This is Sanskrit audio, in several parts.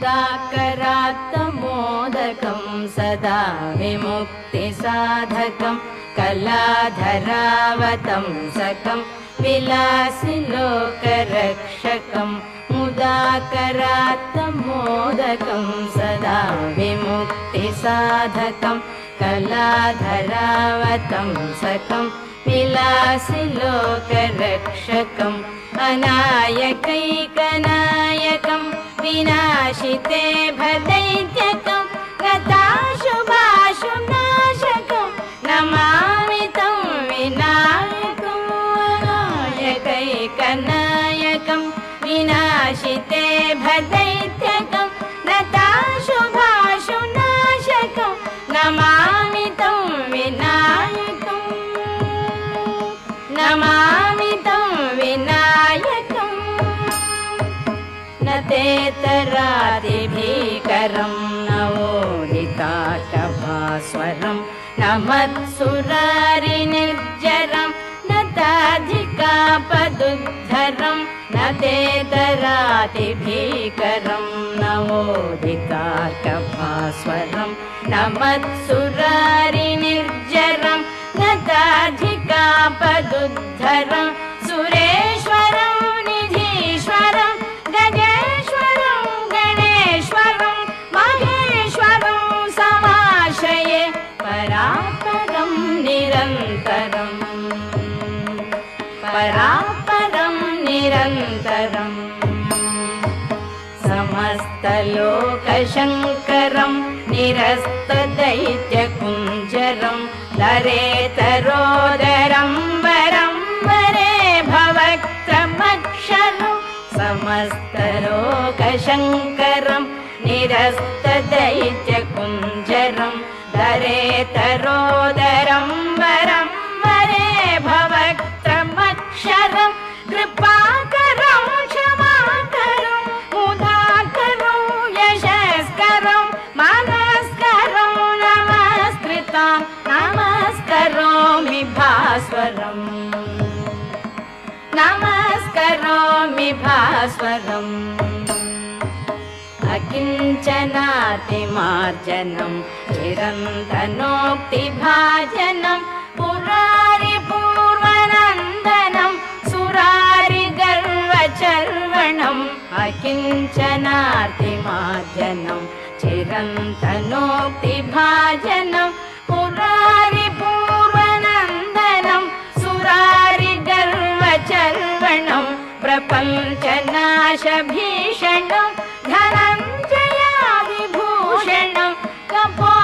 मुदाकरात्तमोदकं सदा विमुक्तिसाधकं कलाधरावतंसकं विलासिलोकरक्षकं मुदाकरात्तमोदकं सदा विमुक्तिसाधकं कलाधरावतंसकं विलासिलोकरक्षकम् अनायकैकनायकं विनाशिते भदैत्यकं गताशुभाशुनाशकं नमामि तं विनायकम् अनायकैकनायकं विनाशिते भदैत्यकं गताशुभाशुनाशकं नमामि तं विनायकम् नमामि तं विनायकम् न तेतरादिभीकरं नवोदिताटभास्वरं न मत्सुरारिनिर्जरं न ताधिकापदुद्धरं न तेतरादिभीकरं नवोदिताटभास्वरं न मत्सुरारिनिर्जरं न ताधिकापदुद्धरं सुरेश्वरं निधीश्वरं गजेश्वरं गणेश्वरं महेश्वरं समाश्रये परापरं निरन्तरं परापरं निरन्तरम् समस्तलोकशङ्करं निरस्तदैत्यकुञ्जरं दरेतरोदरं वरं वरे भवक्त्रमक्षरं समस्तलोकशङ्करं निरस्तदैत्यकुञ्जरं दरेतरोदरं वरं वरे भवक्त्रमक्षरं कृपाकरं क्षमाकरं मुदाकरं यशस्करं मनस्करं नमस्कृतं नमस्करोमि भास्वरम् नमस्करोमि भास्वरम् अकिञ्चनातिमार्जनं चिरन्तनोक्तिभाजनं पुरारिपूर्वनन्दनं सुरारिगर्वचर्वणम् अकिञ्चनातिमार्जनं चिरन्तनोक्तिभाजनं पुरारिपूर्वनन्दनं सुरारिगर्वचर्वणं प्रपञ्चनाशभीषणं धनञ्जयादिभूषणं कपालदानवारणं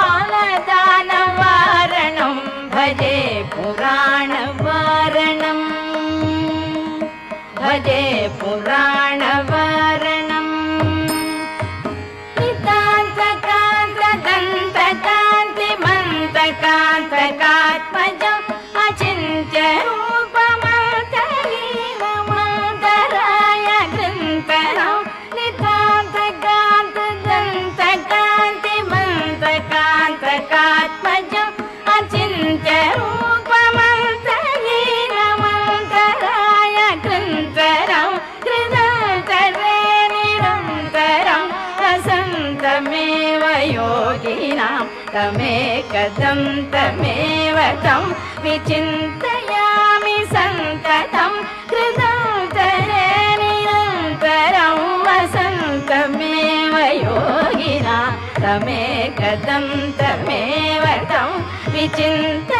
भजे पुराणवारणं भजे पुराणवारणम् नितान्तकान्तदन्तकान्तिमन्तकान्तकात्मजम् अचिन्त्यरूपमन्तलीलमन्तराय गृन्तरम् नितान्तकान्तदन्तकान्तिमन्तकान्तकात्मजम् अचिन्त्यरूपमन्तलीलमन्तराय गृन्तरम् कृतन्तरे निरन्तरं वसन्तमेव योगिनां तमेकदन्तमेव तं विचिन्तयामि सन्ततं कृतन्तरे निरन्तरं वसन्तमेव योगिनां तमेकदन्तमेव तं विचिन्तयामि